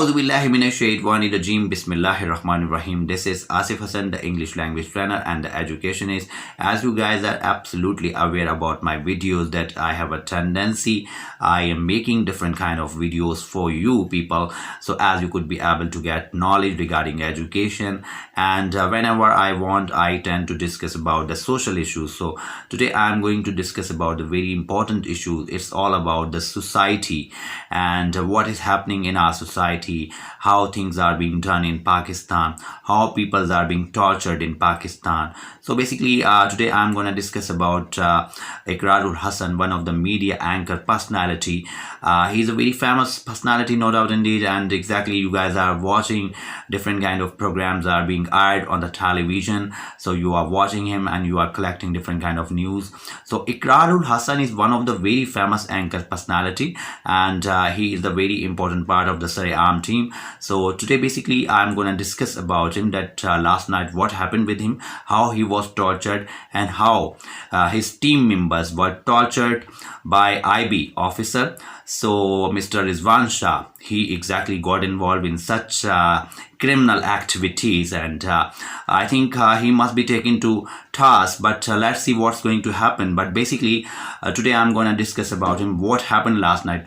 A'udhu billahi minash shaitani rajim. Bismillahir Rahmanir Rahim. This is Asif Hassan, the English language trainer and the educationist. As you guys are absolutely aware about my videos that I have a tendency, I am making different kind of videos for you people. So as you could be able to get knowledge regarding education, and whenever I want, I tend to discuss about the social issues. So today I am going to discuss about the very important issue. It's all about the society and what is happening in our society, how things are being done in Pakistan, how people are being tortured in Pakistan. So basically today I'm going to discuss about Iqrarul Hasan, one of the media anchor personality. He's a very famous personality, no doubt indeed, and exactly you guys are watching different kind of programs are being aired on the television. So you are watching him and you are collecting different kind of news. So Iqrarul Hasan is one of the very famous anchor personality, and he is the very important part of the Sare-Am team. So today basically I'm going to discuss about him, that last night what happened with him, how he was tortured, and how his team members were tortured by IB officer. So Mr. Rizwan Shah, he exactly got involved in such criminal activities, and I think he must be taken to task, but let's see what's going to happen. But basically today I'm going to discuss about him, what happened last night.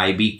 IB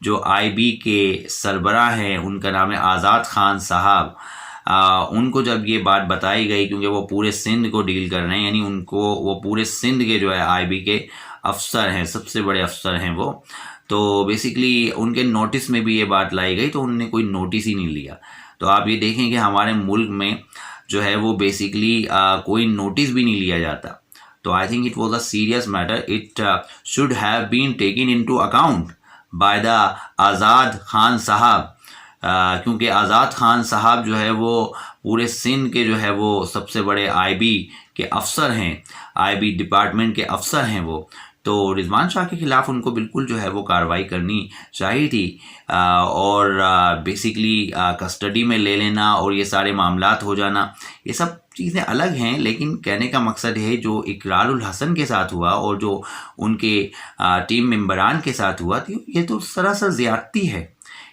جو IB کے سربراہ ہیں ان کا نام ہے آزاد خان صاحب، ان کو جب یہ بات بتائی گئی، کیونکہ وہ پورے سندھ کو ڈیل کر رہے ہیں، یعنی ان کو وہ پورے سندھ کے جو ہے IB کے افسر ہیں، سب سے بڑے افسر ہیں وہ، تو بیسیکلی ان کے نوٹس میں بھی یہ بات لائی گئی تو انہوں نے کوئی نوٹس ہی نہیں لیا۔ تو آپ یہ دیکھیں کہ ہمارے ملک میں جو ہے وہ بیسیکلی کوئی نوٹس بھی نہیں لیا جاتا۔ تو I think it was a serious matter, it should have been taken into account by the Azad Khan Sahab, کیونکہ آزاد خان صاحب جو ہے وہ پورے سندھ کے جو ہے وہ سب سے بڑے IB کے افسر ہیں، IB ڈپارٹمنٹ کے افسر ہیں وہ، تو رضوان شاہ کے خلاف ان کو بالکل جو ہے وہ کارروائی کرنی چاہیے تھی، اور بیسیکلی کسٹڈی میں لے لینا اور یہ سارے معاملات ہو جانا، یہ سب چیزیں الگ ہیں، لیکن کہنے کا مقصد ہے جو اقرار الحسن کے ساتھ ہوا اور جو ان کے ٹیم ممبران کے ساتھ ہوا تھی، یہ تو سراسر زیادتی ہے۔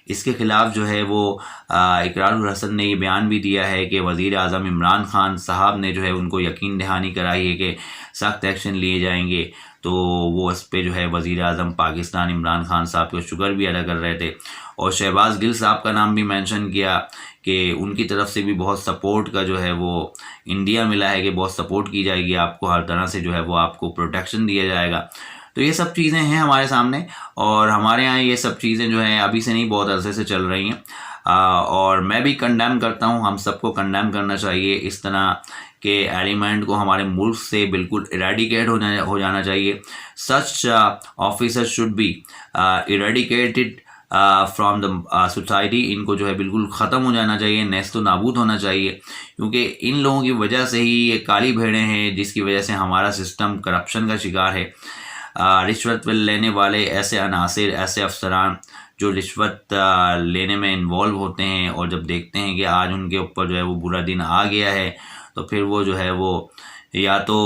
اس کے خلاف جو ہے وہ اقرار الحسن نے یہ بیان بھی دیا ہے کہ وزیر اعظم عمران خان صاحب نے جو ہے ان کو یقین دہانی کرائی ہے کہ سخت ایکشن لیے جائیں گے، تو وہ اس پہ جو ہے وزیر اعظم پاکستان عمران خان صاحب کو شکر بھی ادا کر رہے تھے، اور شہباز گل صاحب کا نام بھی مینشن کیا کہ ان کی طرف سے بھی بہت سپورٹ کا جو ہے وہ انڈیا ملا ہے، کہ بہت سپورٹ کی جائے گی آپ کو، ہر طرح سے جو ہے وہ آپ کو پروٹیکشن دیا جائے گا۔ تو یہ سب چیزیں ہیں ہمارے سامنے، اور ہمارے یہاں یہ سب چیزیں جو ہیں ابھی سے نہیں، بہت عرصے سے چل رہی ہیں، اور میں بھی کنڈیم کرتا ہوں، ہم سب کو کنڈیم کرنا چاہیے اس طرح کے ایلیمنٹ کو، ہمارے ملک سے بالکل ایریڈیکیٹ ہو جانا چاہیے۔ Such officer should be eradicated from the society, ان کو جو ہے بالکل ختم ہو جانا چاہیے، نیست و نابود ہونا چاہیے، کیونکہ ان لوگوں کی وجہ سے ہی یہ کالی بھیڑیں ہیں جس کی وجہ سے ہمارا سسٹم کرپشن کا شکار ہے۔ رشوت لینے والے ایسے عناصر، ایسے افسران جو رشوت لینے میں انوالو ہوتے ہیں، اور جب دیکھتے ہیں کہ آج ان کے اوپر جو ہے وہ برا دن آ گیا ہے، تو پھر وہ جو ہے وہ یا تو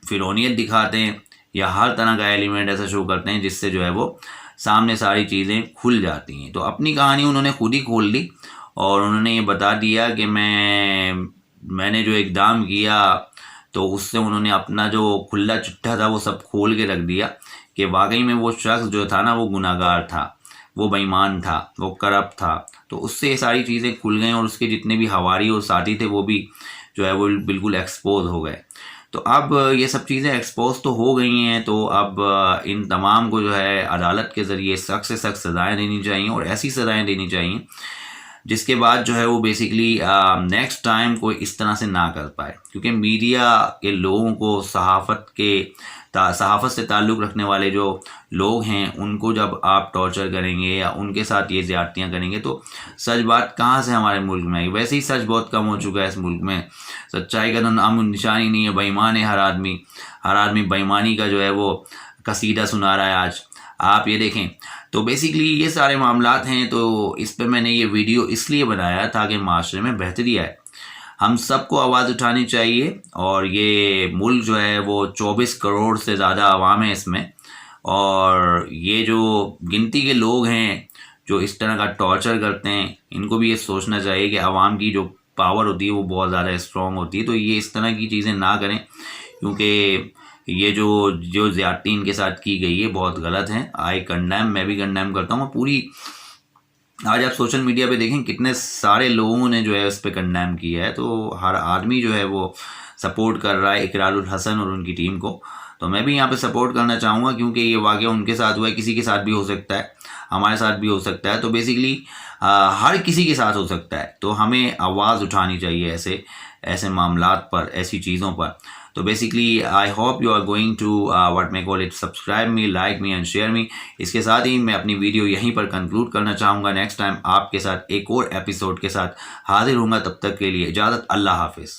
فرعونیت دکھاتے ہیں یا ہر طرح کا ایلیمنٹ ایسا شو کرتے ہیں جس سے جو ہے وہ سامنے ساری چیزیں کھل جاتی ہیں۔ تو اپنی کہانی انہوں نے خود ہی کھول دی، اور انہوں نے یہ بتا دیا کہ میں نے جو اقدام کیا، تو اس سے انہوں نے اپنا جو کھلا چٹھا تھا وہ سب کھول کے رکھ دیا، کہ واقعی میں وہ شخص جو تھا نا وہ گناہ گار تھا، وہ بے ایمان تھا، وہ کرپٹ تھا۔ تو اس سے یہ ساری چیزیں کھل گئیں، اور اس کے جتنے بھی حواری اور ساتھی تھے وہ بھی جو ہے وہ بالکل ایکسپوز ہو گئے۔ تو اب یہ سب چیزیں ایکسپوز تو ہو گئی ہیں، تو اب ان تمام کو جو ہے عدالت کے ذریعے سخت سے سخت سزائیں دینی چاہیے، اور ایسی سزائیں دینی چاہیے جس کے بعد جو ہے وہ بیسیکلی نیکسٹ ٹائم کوئی اس طرح سے نہ کر پائے، کیونکہ میڈیا کے لوگوں کو، صحافت سے تعلق رکھنے والے جو لوگ ہیں، ان کو جب آپ ٹارچر کریں گے یا ان کے ساتھ یہ زیادتیاں کریں گے، تو سچ بات کہاں سے ہمارے ملک میں آئی؟ ویسے ہی سچ بہت کم ہو چکا ہے اس ملک میں، سچائی کا تو نام و نشان ہی نہیں ہے، بے ایمان ہے ہر آدمی بے ایمانی کا جو ہے وہ قصیدہ سنا رہا ہے آج، آپ یہ دیکھیں۔ تو بیسیکلی یہ سارے معاملات ہیں، تو اس پہ میں نے یہ ویڈیو اس لیے بنایا تاکہ معاشرے میں بہتری آئے، ہم سب کو آواز اٹھانی چاہیے، اور یہ ملک جو ہے وہ 24 کروڑ سے زیادہ عوام ہے اس میں، اور یہ جو گنتی کے لوگ ہیں جو اس طرح کا ٹارچر کرتے ہیں، ان کو بھی یہ سوچنا چاہیے کہ عوام کی جو پاور ہوتی ہے وہ بہت زیادہ اسٹرانگ ہوتی ہے، تو یہ اس طرح کی چیزیں نہ کریں، کیونکہ یہ جو زیادتی ان کے ساتھ کی گئی ہے بہت غلط ہیں۔ میں بھی کنڈیم کرتا ہوں، پوری آج آپ سوشل میڈیا پہ دیکھیں کتنے سارے لوگوں نے جو ہے اس پہ کنڈیم کیا ہے، تو ہر آدمی جو ہے وہ سپورٹ کر رہا ہے اقرار الحسن اور ان کی ٹیم کو، تو میں بھی یہاں پہ سپورٹ کرنا چاہوں گا، کیونکہ یہ واقعہ ان کے ساتھ ہوا ہے، کسی کے ساتھ بھی ہو سکتا ہے، ہمارے ساتھ بھی ہو سکتا ہے، تو بیسیکلی ہر کسی کے ساتھ ہو سکتا ہے، تو ہمیں آواز اٹھانی چاہیے ایسے معاملات پر، ایسی چیزوں پر۔ تو basically I hope you are going to what میں call it subscribe me, like me and share me. اس کے ساتھ ہی میں اپنی ویڈیو یہیں پر کنکلوڈ کرنا چاہوں گا، نیکسٹ ٹائم آپ کے ساتھ ایک اور ایپیسوڈ کے ساتھ حاضر ہوں گا، تب تک کے لیے اجازت، اللہ حافظ۔